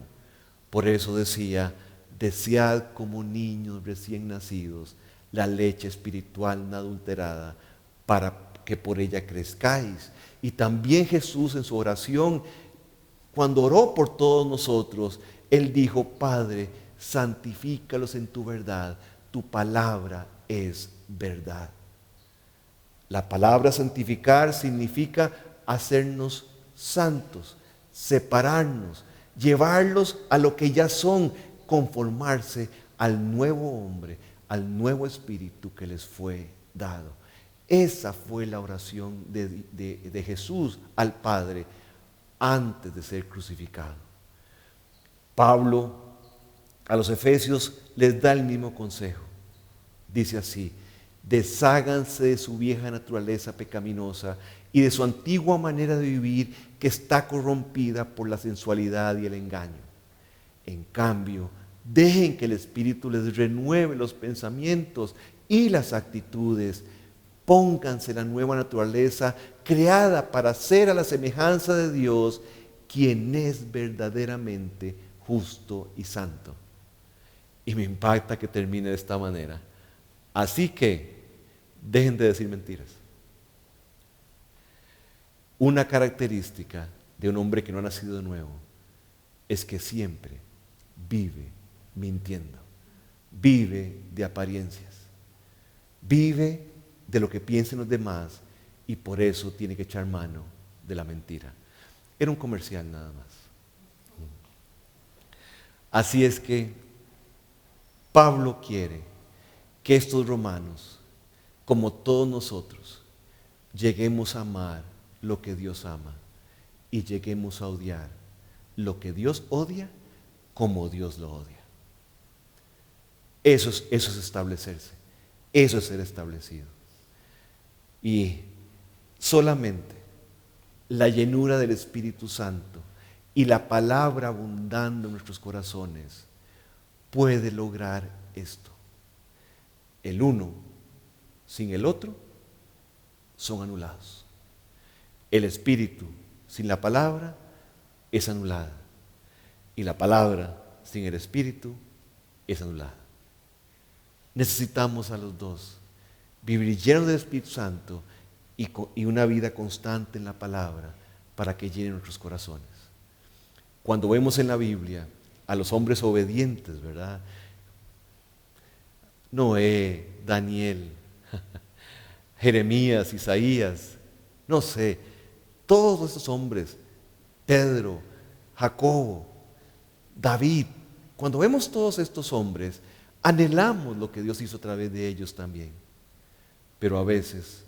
Por eso decía, desead como niños recién nacidos la leche espiritual no adulterada para que por ella crezcáis. Y también Jesús en su oración, cuando oró por todos nosotros, Él dijo, Padre, santifícalos en tu verdad, tu palabra es verdad. La palabra santificar significa hacernos santos, separarnos, llevarlos a lo que ya son, conformarse al nuevo hombre, al nuevo espíritu que les fue dado. Esa fue la oración de Jesús al Padre antes de ser crucificado. Pablo a los Efesios les da el mismo consejo. Dice así, desháganse de su vieja naturaleza pecaminosa y de su antigua manera de vivir que está corrompida por la sensualidad y el engaño. En cambio, dejen que el Espíritu les renueve los pensamientos y las actitudes. Pónganse la nueva naturaleza creada para ser a la semejanza de Dios, quien es verdaderamente justo y santo. Y me impacta que termine de esta manera. Así que, dejen de decir mentiras. Una característica de un hombre que no ha nacido de nuevo es que siempre vive mintiendo, vive de apariencias, vive de lo que piensen los demás y por eso tiene que echar mano de la mentira. Era un comercial nada más. Así es que Pablo quiere que estos romanos, como todos nosotros, lleguemos a amar lo que Dios ama y lleguemos a odiar lo que Dios odia como Dios lo odia. Eso es establecerse, eso es ser establecido. Y solamente la llenura del Espíritu Santo y la palabra abundando en nuestros corazones puede lograr esto. El uno sin el otro son anulados. El espíritu sin la palabra es anulada. Y la palabra sin el espíritu es anulada. Necesitamos a los dos. Vivir llenos del Espíritu Santo y una vida constante en la palabra para que llene nuestros corazones. Cuando vemos en la Biblia a los hombres obedientes, ¿verdad? Noé, Daniel, Jeremías, Isaías, no sé, todos esos hombres, Pedro, Jacobo, David, cuando vemos todos estos hombres, anhelamos lo que Dios hizo a través de ellos también. Pero a veces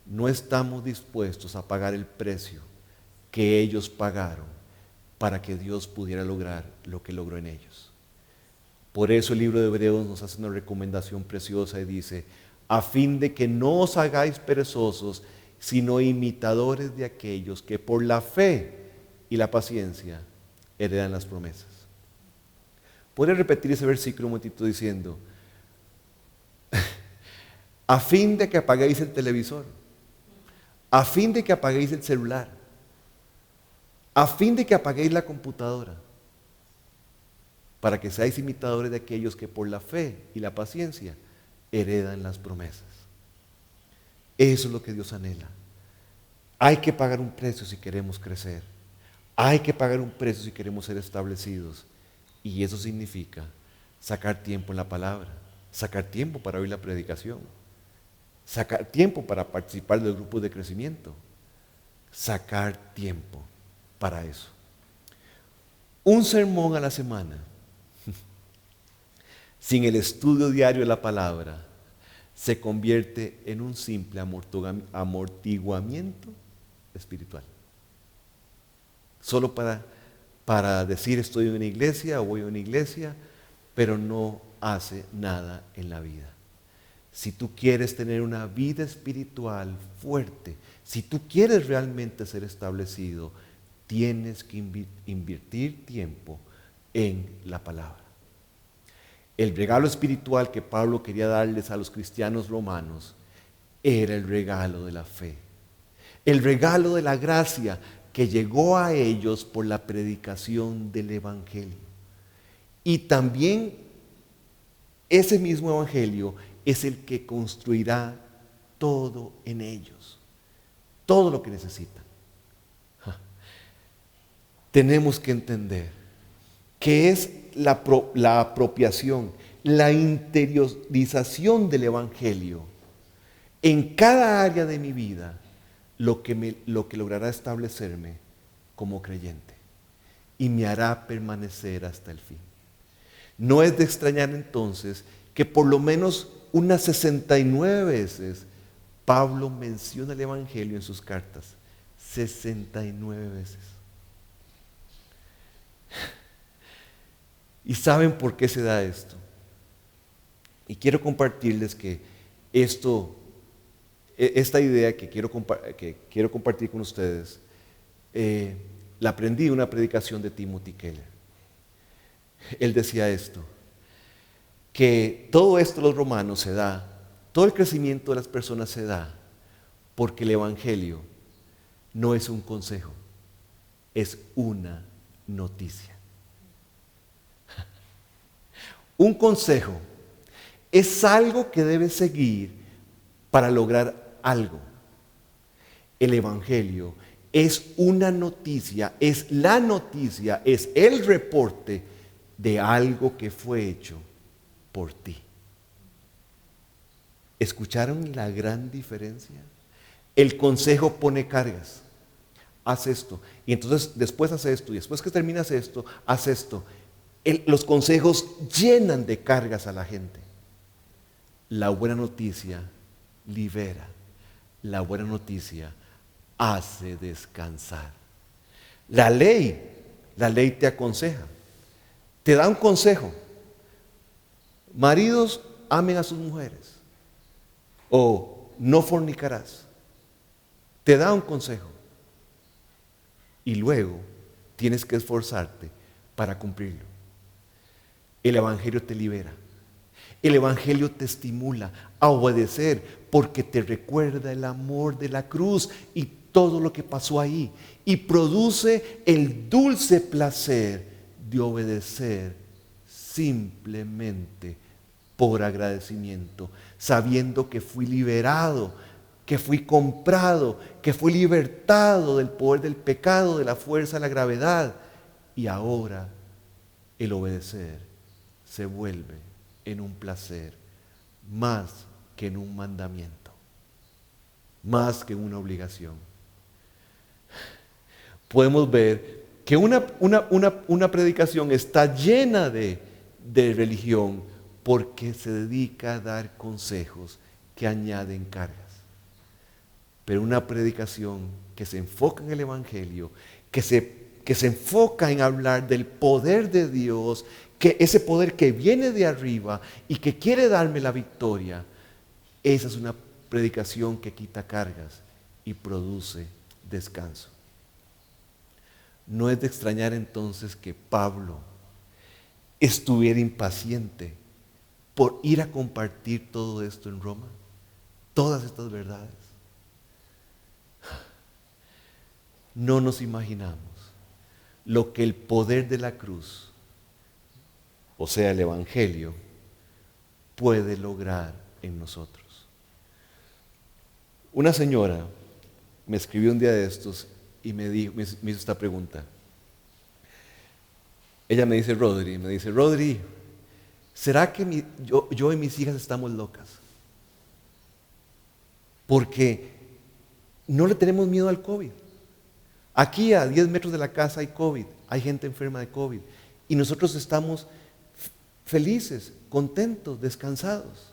no estamos dispuestos a pagar el precio que ellos pagaron para que Dios pudiera lograr lo que logró en ellos. Por eso el libro de Hebreos nos hace una recomendación preciosa y dice: a fin de que no os hagáis perezosos, sino imitadores de aquellos que por la fe y la paciencia heredan las promesas. ¿Podría repetir ese versículo un momentito diciendo: a fin de que apaguéis el televisor, a fin de que apaguéis el celular, a fin de que apaguéis la computadora, para que seáis imitadores de aquellos que por la fe y la paciencia heredan las promesas? Eso es lo que Dios anhela. Hay que pagar un precio si queremos crecer. Hay que pagar un precio si queremos ser establecidos. Y eso significa sacar tiempo en la palabra, sacar tiempo para oír la predicación, sacar tiempo para participar de los grupos de crecimiento, sacar tiempo para eso. Un sermón a la semana sin el estudio diario de la palabra se convierte en un simple amortiguamiento espiritual. Solo para decir estoy en una iglesia o voy a una iglesia, pero no hace nada en la vida. Si tú quieres tener una vida espiritual fuerte, si tú quieres realmente ser establecido, tienes que invertir tiempo en la palabra. El regalo espiritual que Pablo quería darles a los cristianos romanos era el regalo de la fe, el regalo de la gracia que llegó a ellos por la predicación del Evangelio. Y también ese mismo Evangelio es el que construirá todo en ellos, todo lo que necesitan. Tenemos que entender que es la apropiación, la interiorización del Evangelio en cada área de mi vida lo que logrará establecerme como creyente y me hará permanecer hasta el fin. No es de extrañar entonces que por lo menos unas 69 veces Pablo menciona el Evangelio en sus cartas. 69 veces. ¿Y saben por qué se da esto? Y quiero compartirles que esta idea que quiero compartir con ustedes, la aprendí en una predicación de Timothy Keller. Él decía esto, que todo esto de los romanos se da, todo el crecimiento de las personas se da porque el Evangelio no es un consejo, es una noticia. Un consejo es algo que debes seguir para lograr algo. El Evangelio es una noticia, es la noticia, es el reporte de algo que fue hecho por ti. ¿Escucharon la gran diferencia? El consejo pone cargas. Haz esto, y entonces después haz esto, y después que terminas esto, haz esto. Los consejos llenan de cargas a la gente. La buena noticia libera. La buena noticia hace descansar. La ley te aconseja. Te da un consejo. Maridos, amen a sus mujeres. O no fornicarás. Te da un consejo. Y luego tienes que esforzarte para cumplirlo. El Evangelio te libera. El Evangelio te estimula a obedecer porque te recuerda el amor de la cruz y todo lo que pasó ahí. Y produce el dulce placer de obedecer simplemente por agradecimiento, sabiendo que fui liberado, que fui comprado, que fui libertado del poder del pecado, de la fuerza de la gravedad. Y ahora el obedecer se vuelve en un placer más que en un mandamiento, más que una obligación. Podemos ver que una predicación está llena de religión porque se dedica a dar consejos que añaden cargas. Pero una predicación que se enfoca en el Evangelio, que se enfoca en hablar del poder de Dios, que ese poder que viene de arriba y que quiere darme la victoria, esa es una predicación que quita cargas y produce descanso. No es de extrañar entonces que Pablo estuviera impaciente por ir a compartir todo esto en Roma, todas estas verdades. No nos imaginamos lo que el poder de la cruz, o sea, el Evangelio, puede lograr en nosotros. Una señora me escribió un día de estos y me hizo esta pregunta. Ella me dice, Rodri, ¿será que yo y mis hijas estamos locas? Porque no le tenemos miedo al COVID. Aquí a 10 metros de la casa hay COVID, hay gente enferma de COVID. Y nosotros estamos felices, contentos, descansados.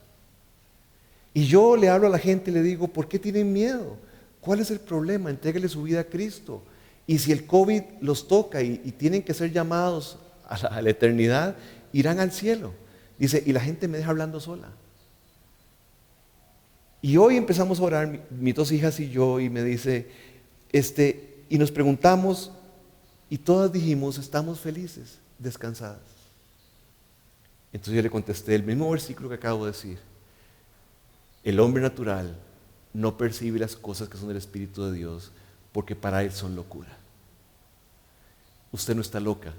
Y yo le hablo a la gente y le digo, ¿por qué tienen miedo? ¿Cuál es el problema? Entrégale su vida a Cristo. Y si el COVID los toca y tienen que ser llamados a la eternidad, irán al cielo. Dice, y la gente me deja hablando sola. Y hoy empezamos a orar, mis dos hijas y yo, y me dice, y nos preguntamos, y todas dijimos, estamos felices, descansadas. Entonces yo le contesté el mismo versículo que acabo de decir. El hombre natural no percibe las cosas que son del Espíritu de Dios, porque para él son locura. Usted no está loca,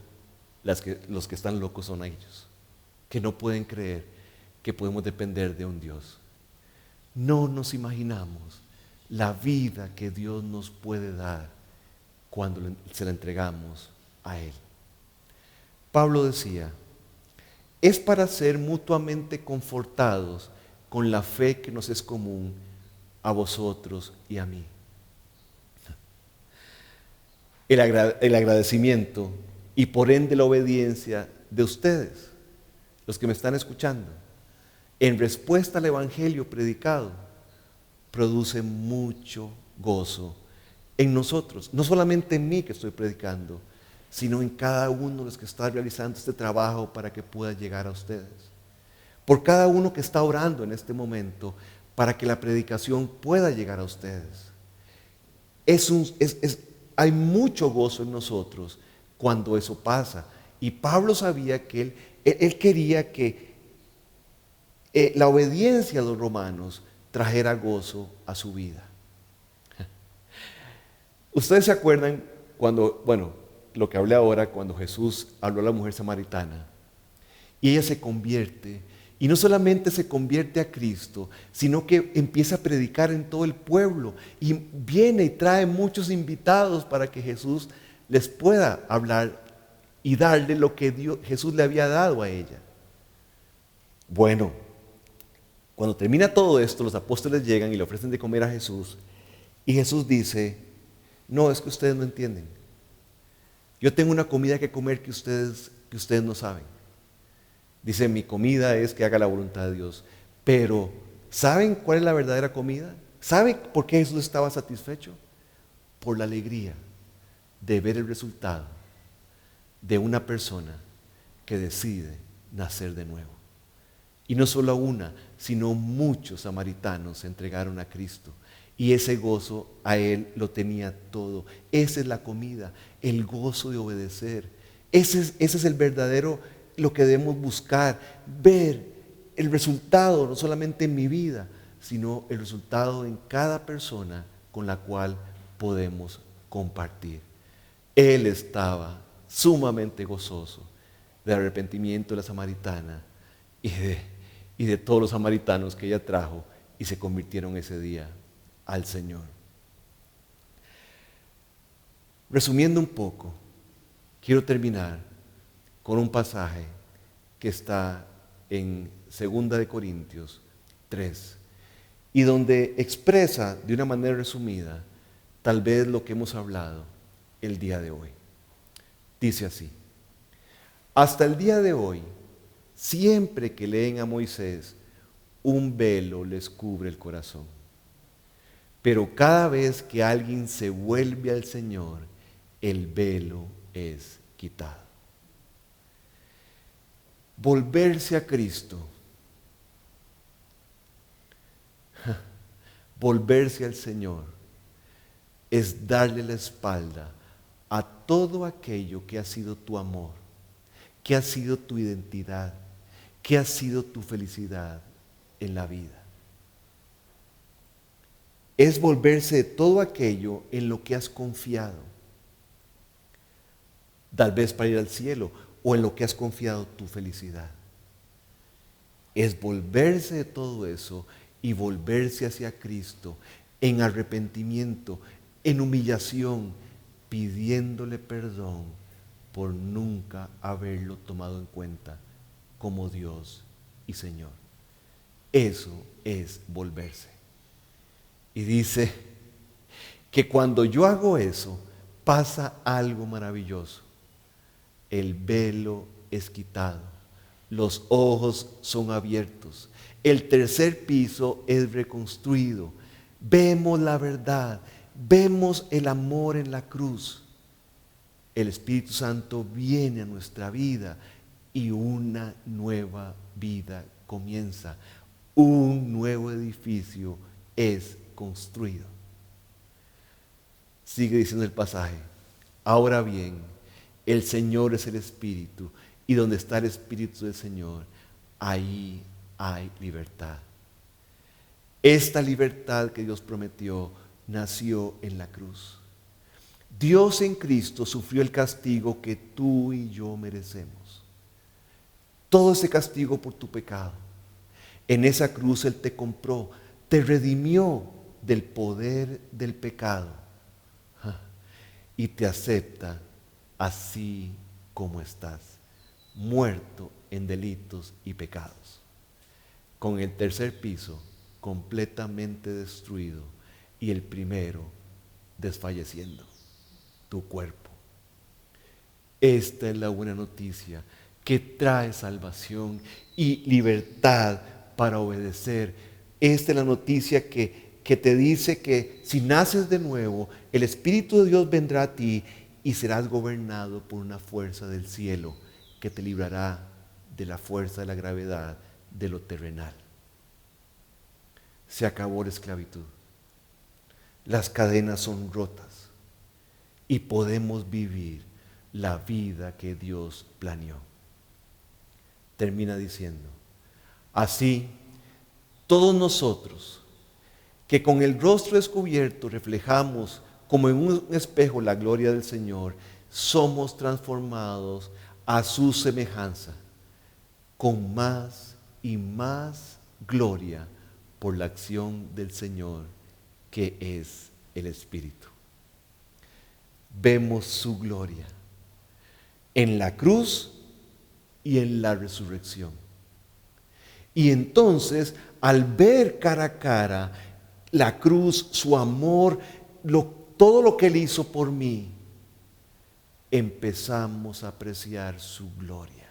los que están locos son ellos, que no pueden creer que podemos depender de un Dios. No nos imaginamos la vida que Dios nos puede dar cuando se la entregamos a Él. Pablo decía, es para ser mutuamente confortados con la fe que nos es común a vosotros y a mí. El agradecimiento y por ende la obediencia de ustedes, los que me están escuchando, en respuesta al Evangelio predicado, produce mucho gozo en nosotros, no solamente en mí que estoy predicando, sino en cada uno de los que está realizando este trabajo para que pueda llegar a ustedes. Por cada uno que está orando en este momento para que la predicación pueda llegar a ustedes. Hay mucho gozo en nosotros cuando eso pasa. Y Pablo sabía que él quería que la obediencia a los romanos trajera gozo a su vida. Ustedes se acuerdan lo que hablé ahora, cuando Jesús habló a la mujer samaritana y ella se convierte, y no solamente se convierte a Cristo, sino que empieza a predicar en todo el pueblo y viene y trae muchos invitados para que Jesús les pueda hablar y darle lo que Jesús le había dado a ella. Bueno, cuando termina todo esto, los apóstoles llegan y le ofrecen de comer a Jesús, y Jesús dice, no, es que ustedes no entienden. Yo tengo una comida que comer que ustedes no saben. Dice, mi comida es que haga la voluntad de Dios. Pero, ¿saben cuál es la verdadera comida? ¿Saben por qué Jesús estaba satisfecho? Por la alegría de ver el resultado de una persona que decide nacer de nuevo. Y no solo una, sino muchos samaritanos se entregaron a Cristo. Y ese gozo a él lo tenía todo. Esa es la comida, el gozo de obedecer. Ese es el verdadero, lo que debemos buscar, ver el resultado, no solamente en mi vida, sino el resultado en cada persona con la cual podemos compartir. Él estaba sumamente gozoso del arrepentimiento de la samaritana y de todos los samaritanos que ella trajo y se convirtieron ese día al Señor. Resumiendo un poco, quiero terminar con un pasaje que está en 2 de Corintios 3 y donde expresa de una manera resumida tal vez lo que hemos hablado el día de hoy. Dice así: hasta el día de hoy, siempre que leen a Moisés, un velo les cubre el corazón. Pero cada vez que alguien se vuelve al Señor, el velo es quitado. Volverse a Cristo, volverse al Señor, es darle la espalda a todo aquello que ha sido tu amor, que ha sido tu identidad, que ha sido tu felicidad en la vida. Es volverse de todo aquello en lo que has confiado, tal vez para ir al cielo, o en lo que has confiado tu felicidad. Es volverse de todo eso y volverse hacia Cristo en arrepentimiento, en humillación, pidiéndole perdón por nunca haberlo tomado en cuenta como Dios y Señor. Eso es volverse. Y dice que cuando yo hago eso, pasa algo maravilloso. El velo es quitado, los ojos son abiertos, el tercer piso es reconstruido, vemos la verdad, vemos el amor en la cruz. El Espíritu Santo viene a nuestra vida y una nueva vida comienza. Un nuevo edificio es construido. Sigue diciendo el pasaje: ahora bien, el Señor es el Espíritu, y donde está el Espíritu del Señor, ahí hay libertad. Esta libertad que Dios prometió nació en la cruz. Dios en Cristo sufrió el castigo que tú y yo merecemos. Todo ese castigo por tu pecado. En esa cruz Él te compró, te redimió del poder del pecado y te acepta así como estás, muerto en delitos y pecados, con el tercer piso completamente destruido y el primero desfalleciendo, tu cuerpo. Esta es la buena noticia que trae salvación y libertad para obedecer. Esta es la noticia que te dice que si naces de nuevo, el Espíritu de Dios vendrá a ti y serás gobernado por una fuerza del cielo que te librará de la fuerza de la gravedad de lo terrenal. Se acabó la esclavitud. Las cadenas son rotas y podemos vivir la vida que Dios planeó. Termina diciendo: así, todos nosotros que con el rostro descubierto reflejamos como en un espejo la gloria del Señor, somos transformados a su semejanza, con más y más gloria por la acción del Señor, que es el Espíritu. Vemos su gloria en la cruz y en la resurrección. Y entonces, al ver cara a cara la cruz, su amor, todo lo que Él hizo por mí, empezamos a apreciar su gloria.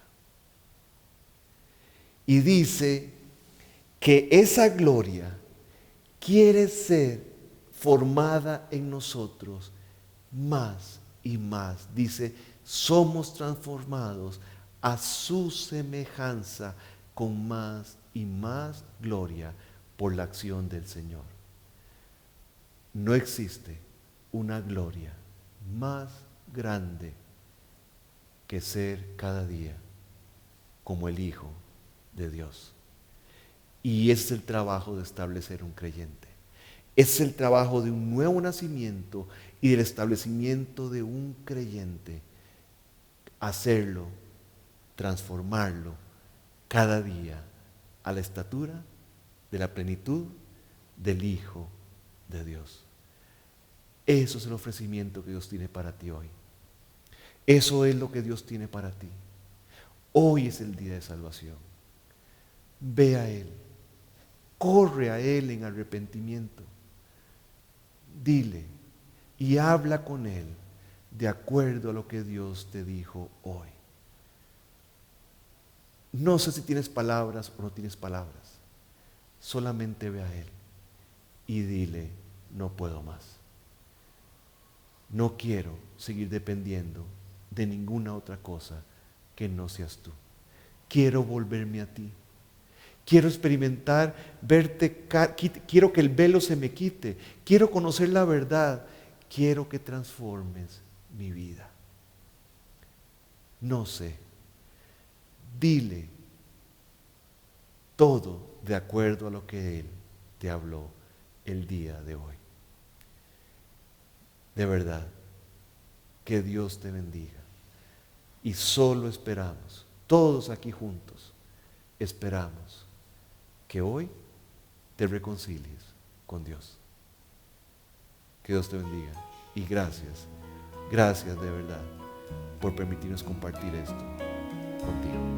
Y dice que esa gloria quiere ser formada en nosotros más y más. Dice, somos transformados a su semejanza con más y más gloria por la acción del Señor. no existe una gloria más grande que ser cada día como el Hijo de Dios. Y ese es el trabajo de establecer un creyente. Es el trabajo de un nuevo nacimiento y del establecimiento de un creyente. Hacerlo, transformarlo cada día a la estatura de la plenitud del Hijo de Dios. Eso es el ofrecimiento que Dios tiene para ti hoy. Eso es lo que Dios tiene para ti. Hoy es el día de salvación. Ve a Él. Corre a Él en arrepentimiento. Dile y habla con Él de acuerdo a lo que Dios te dijo hoy. No sé si tienes palabras o no tienes palabras. Solamente ve a Él y dile, no puedo más. No quiero seguir dependiendo de ninguna otra cosa que no seas tú. Quiero volverme a ti. Quiero experimentar, verte, quiero que el velo se me quite. Quiero conocer la verdad. Quiero que transformes mi vida. No sé. Dile todo de acuerdo a lo que Él te habló el día de hoy. De verdad, que Dios te bendiga. Y solo esperamos, todos aquí juntos, esperamos que hoy te reconcilies con Dios. Que Dios te bendiga. Y gracias de verdad por permitirnos compartir esto contigo.